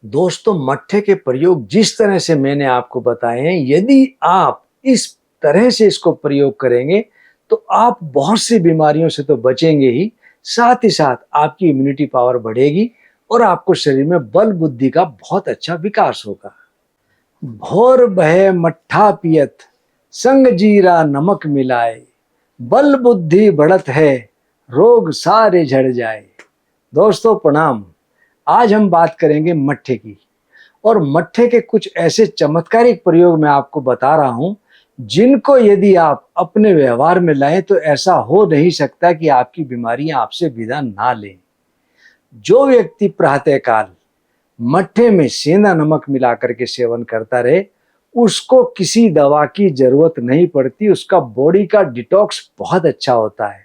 दोस्तों, मट्ठे के प्रयोग जिस तरह से मैंने आपको बताए हैं, यदि आप इस तरह से इसको प्रयोग करेंगे तो आप बहुत सी बीमारियों से तो बचेंगे ही, साथ ही साथ आपकी इम्यूनिटी पावर बढ़ेगी और आपको शरीर में बल बुद्धि का बहुत अच्छा विकास होगा। भोर बहे मट्ठा पियत, संग जीरा नमक मिलाए, बल बुद्धि बढ़त है, रोग सारे झड़ जाए। दोस्तों प्रणाम। आज हम बात करेंगे मट्ठे की, और मट्ठे के कुछ ऐसे चमत्कारिक प्रयोग मैं आपको बता रहा हूं जिनको यदि आप अपने व्यवहार में लाएं तो ऐसा हो नहीं सकता कि आपकी बीमारियां आपसे विदा ना लें। जो व्यक्ति प्रातःकाल मट्ठे में सेंधा नमक मिलाकर के सेवन करता रहे, उसको किसी दवा की जरूरत नहीं पड़ती, उसका बॉडी का डिटॉक्स बहुत अच्छा होता है।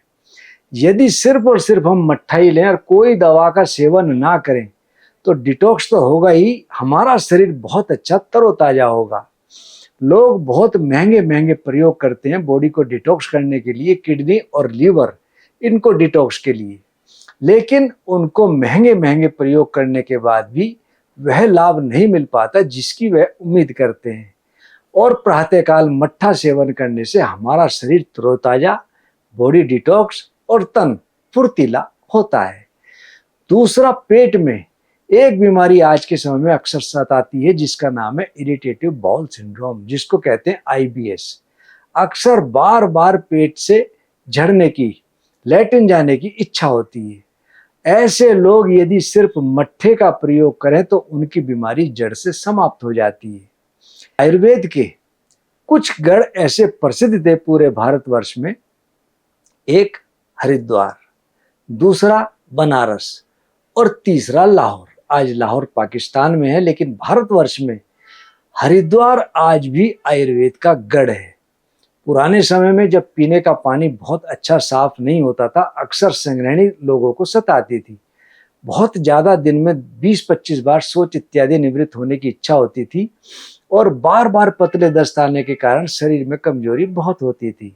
यदि सिर्फ और सिर्फ हम मट्ठा ही लें और कोई दवा का सेवन ना करें तो डिटॉक्स तो होगा ही, हमारा शरीर बहुत अच्छा तरोताजा होगा। लोग बहुत महंगे महंगे प्रयोग करते हैं बॉडी को डिटॉक्स करने के लिए, किडनी और लीवर इनको डिटॉक्स के लिए, लेकिन उनको महंगे महंगे प्रयोग करने के बाद भी वह लाभ नहीं मिल पाता जिसकी वह उम्मीद करते हैं। और प्रातःकाल मट्ठा सेवन करने से हमारा शरीर तरोताजा, बॉडी डिटॉक्स और तन फुर्तीला होता है। दूसरा, पेट में एक बीमारी आज के समय में अक्सर सताती है जिसका नाम है इरिटेटिव बाउल सिंड्रोम, जिसको कहते हैं आईबीएस। अक्सर बार बार पेट से झड़ने की, लैट्रिन जाने की इच्छा होती है। ऐसे लोग यदि सिर्फ मट्ठे का प्रयोग करें तो उनकी बीमारी जड़ से समाप्त हो जाती है। आयुर्वेद के कुछ गढ़ ऐसे प्रसिद्ध थे पूरे भारतवर्ष में। एक हरिद्वार, दूसरा बनारस और तीसरा लाहौर। आज लाहौर पाकिस्तान में है, लेकिन भारतवर्ष में हरिद्वार आज भी आयुर्वेद का गढ़ है। पुराने समय में जब पीने का पानी बहुत अच्छा साफ नहीं होता था, अक्सर संग्रहणी लोगों को सताती थी। बहुत ज़्यादा दिन में 20-25 बार शौच इत्यादि निवृत्त होने की इच्छा होती थी और बार बार पतले दस्त आने के कारण शरीर में कमजोरी बहुत होती थी।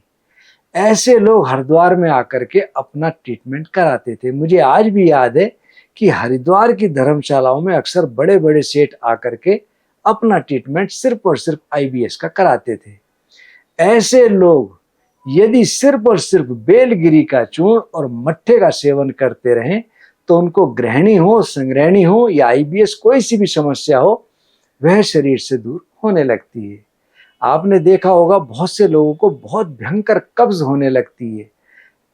ऐसे लोग हरिद्वार में आकर के अपना ट्रीटमेंट कराते थे। मुझे आज भी याद है कि हरिद्वार की धर्मशालाओं में अक्सर बड़े बड़े सेठ आकर के अपना ट्रीटमेंट सिर्फ और सिर्फ आईबीएस का कराते थे। ऐसे लोग यदि सिर्फ और सिर्फ बेलगिरी का चूर्ण और मट्ठे का सेवन करते रहें तो उनको ग्रहणी हो, संग्रहणी हो या आईबीएस कोई सी भी समस्या हो, वह शरीर से दूर होने लगती है। आपने देखा होगा बहुत से लोगों को बहुत भयंकर कब्ज होने लगती है।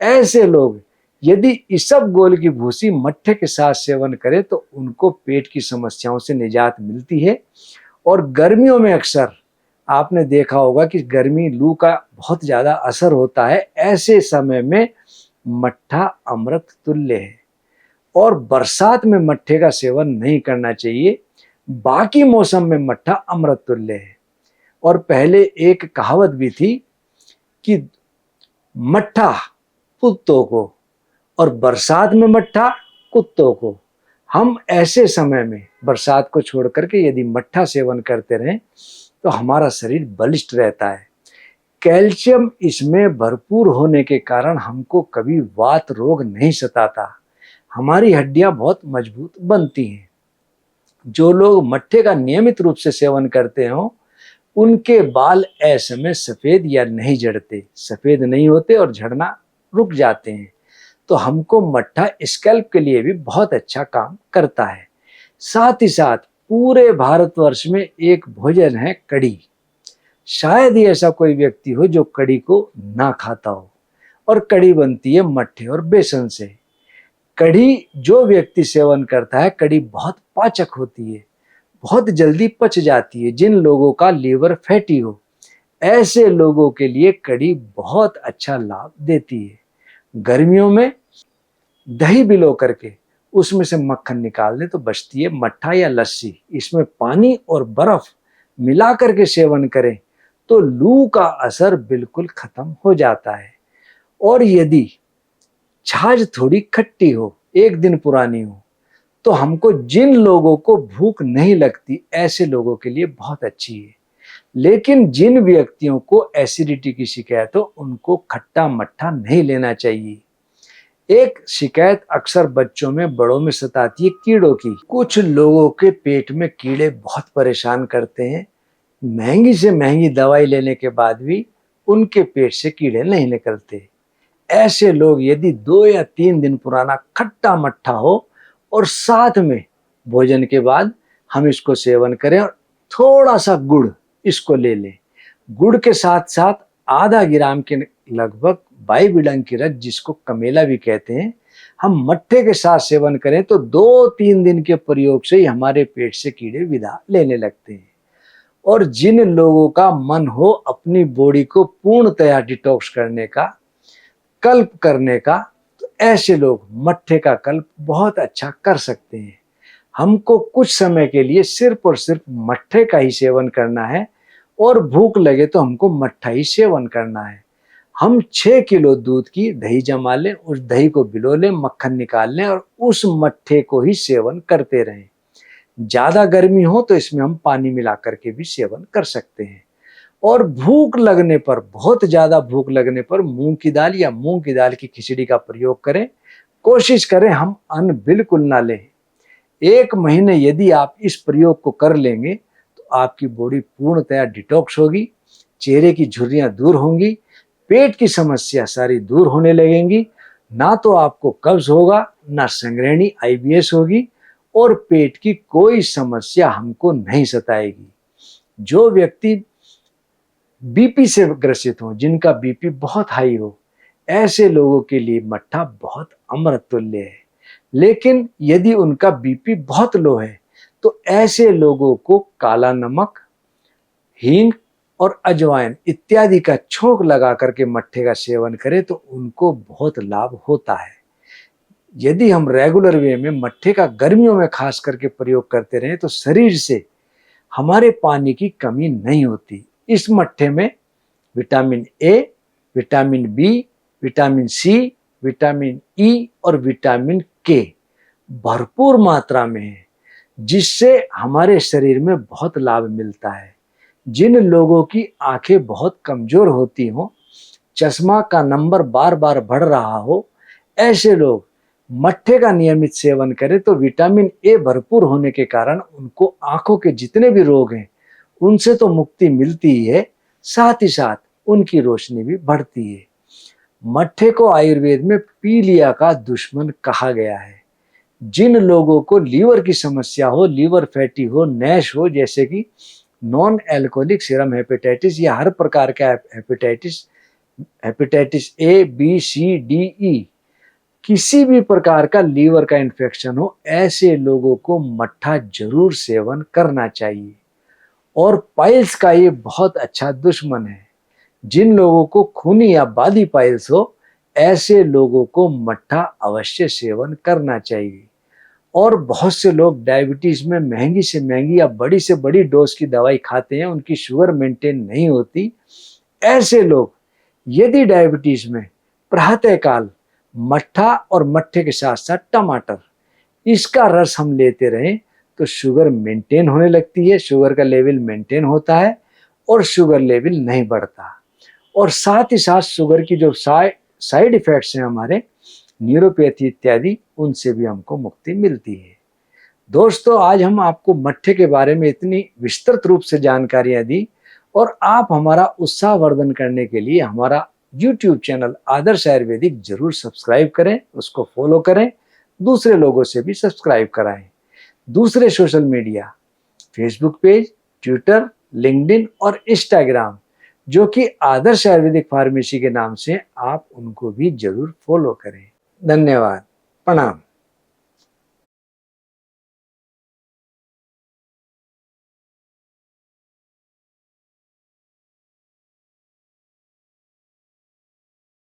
ऐसे लोग यदि इसबगोल की भूसी मट्ठे के साथ सेवन करें तो उनको पेट की समस्याओं से निजात मिलती है। और गर्मियों में अक्सर आपने देखा होगा कि गर्मी लू का बहुत ज़्यादा असर होता है। ऐसे समय में मट्ठा अमृत तुल्य है और बरसात में मट्ठे का सेवन नहीं करना चाहिए। बाकी मौसम में मट्ठा अमृत तुल्य है। और पहले एक कहावत भी थी कि मट्ठा कुत्तों को और बरसात में मट्ठा कुत्तों को। हम ऐसे समय में बरसात को छोड़ करके यदि मट्ठा सेवन करते रहें तो हमारा शरीर बलिष्ठ रहता है। कैल्शियम इसमें भरपूर होने के कारण हमको कभी वात रोग नहीं सताता, हमारी हड्डियां बहुत मजबूत बनती हैं। जो लोग मट्ठे का नियमित रूप से सेवन करते हो उनके बाल असमय सफेद या नहीं झड़ते, सफेद नहीं होते और झड़ना रुक जाते हैं। तो हमको मट्ठा स्कैल्प के लिए भी बहुत अच्छा काम करता है। साथ ही साथ पूरे भारतवर्ष में एक भोजन है कढ़ी। शायद ही ऐसा कोई व्यक्ति हो जो कढ़ी को ना खाता हो। और कढ़ी बनती है मट्ठे और बेसन से। कढ़ी जो व्यक्ति सेवन करता है, कढ़ी बहुत पाचक होती है, बहुत जल्दी पच जाती है। जिन लोगों का लीवर फैटी हो, ऐसे लोगों के लिए कढ़ी बहुत अच्छा लाभ देती है। गर्मियों में दही भिगो करके उसमें से मक्खन निकाल दे तो बचती है मट्ठा या लस्सी। इसमें पानी और बर्फ मिला करके सेवन करें तो लू का असर बिल्कुल खत्म हो जाता है। और यदि छाछ थोड़ी खट्टी हो, एक दिन पुरानी हो, तो हमको जिन लोगों को भूख नहीं लगती ऐसे लोगों के लिए बहुत अच्छी है। लेकिन जिन व्यक्तियों को एसिडिटी की शिकायत हो उनको खट्टा मट्ठा नहीं लेना चाहिए। एक शिकायत अक्सर बच्चों में बड़ों में सताती है कीड़ों की। कुछ लोगों के पेट में कीड़े बहुत परेशान करते हैं। महंगी से महंगी दवाई लेने के बाद भी उनके पेट से कीड़े नहीं निकलते। ऐसे लोग यदि 2 या 3 दिन पुराना खट्टा मट्ठा हो और साथ में भोजन के बाद हम इसको सेवन करें और थोड़ा सा गुड़ इसको ले लें। गुड़ के साथ साथ आधा ग्राम के लगभग बाईबिडन की रस, जिसको कमेला भी कहते हैं, हम मट्ठे के साथ सेवन करें तो 2-3 दिन के प्रयोग से ही हमारे पेट से कीड़े विदा लेने लगते हैं। और जिन लोगों का मन हो अपनी बॉडी को पूर्णतया डिटॉक्स करने का, कल्प करने का, तो ऐसे लोग मट्ठे का कल्प बहुत अच्छा कर सकते हैं। हमको कुछ समय के लिए सिर्फ और सिर्फ मट्ठे का ही सेवन करना है और भूख लगे तो हमको मट्ठा ही सेवन करना है। हम 6 किलो दूध की दही जमा लें, उस दही को भिगो लें, मक्खन निकाल लें और उस मट्ठे को ही सेवन करते रहें। ज्यादा गर्मी हो तो इसमें हम पानी मिला करके भी सेवन कर सकते हैं। और भूख लगने पर, बहुत ज्यादा भूख लगने पर मूंग की दाल या मूंग की दाल की खिचड़ी का प्रयोग करें। कोशिश करें हम अन्न बिल्कुल ना लें। 1 महीने यदि आप इस प्रयोग को कर लेंगे तो आपकी बॉडी पूर्णतया डिटॉक्स होगी, चेहरे की झुर्रियां दूर होंगी, पेट की समस्या सारी दूर होने लगेंगी। ना तो आपको कब्ज होगा, ना संग्रहणी IBS होगी और पेट की कोई समस्या हमको नहीं सताएगी। जो व्यक्ति बीपी से ग्रसित हो, जिनका बीपी बहुत हाई हो, ऐसे लोगों के लिए मट्ठा बहुत अमृत तुल्य है। लेकिन यदि उनका बीपी बहुत लो है तो ऐसे लोगों को काला नमक, हींग और अजवाइन इत्यादि का छोंक लगा करके मट्ठे का सेवन करें तो उनको बहुत लाभ होता है। यदि हम रेगुलर वे में मट्ठे का गर्मियों में खास करके प्रयोग करते रहें तो शरीर से हमारे पानी की कमी नहीं होती। इस मट्ठे में vitamin A, vitamin B, vitamin C, vitamin E और विटामिन के भरपूर मात्रा में है, जिससे हमारे शरीर में बहुत लाभ मिलता है। जिन लोगों की आंखें बहुत कमजोर होती हो, चश्मा का नंबर बार बार बढ़ रहा हो, ऐसे लोग मट्ठे का नियमित सेवन करें तो विटामिन ए भरपूर होने के कारण उनको आंखों के जितने भी रोग हैं उनसे तो मुक्ति मिलती ही है, साथ ही साथ उनकी रोशनी भी बढ़ती है। मट्ठे को आयुर्वेद में पीलिया का दुश्मन कहा गया है। जिन लोगों को लीवर की समस्या हो, लीवर फैटी हो, नैश हो, जैसे कि नॉन एल्कोहलिक सीरम हेपेटाइटिस या हर प्रकार का hepatitis, hepatitis A, B, C, D, E, किसी भी प्रकार का लीवर का इन्फेक्शन हो, ऐसे लोगों को मट्ठा जरूर सेवन करना चाहिए। और पाइल्स का ये बहुत अच्छा दुश्मन है। जिन लोगों को खूनी या बादी पाइल्स हो, ऐसे लोगों को मट्ठा अवश्य सेवन करना चाहिए। और बहुत से लोग डायबिटीज में महंगी से महंगी या बड़ी से बड़ी डोज की दवाई खाते हैं, उनकी शुगर मेंटेन नहीं होती। ऐसे लोग यदि डायबिटीज में प्रातःकाल मट्ठा और मट्ठे के साथ साथ टमाटर, इसका रस हम लेते रहें तो शुगर मेंटेन होने लगती है, शुगर का लेवल मेंटेन होता है और शुगर लेवल नहीं बढ़ता। और साथ ही साथ शुगर की जो साइड इफेक्ट्स हैं हमारे, न्यूरोपैथी इत्यादि, उनसे भी हमको मुक्ति मिलती है। दोस्तों, आज हम आपको मट्ठे के बारे में इतनी विस्तृत रूप से जानकारियां दी और आप हमारा उत्साह वर्धन करने के लिए हमारा YouTube चैनल आदर्श आयुर्वेदिक जरूर सब्सक्राइब करें, उसको फॉलो करें, दूसरे लोगों से भी सब्सक्राइब कराएं। दूसरे social media, Facebook page, Twitter, LinkedIn और इंस्टाग्राम, जो कि आदर्श आयुर्वेदिक फार्मेसी के नाम से, आप उनको भी जरूर फॉलो करें। धन्यवाद। प्रणाम।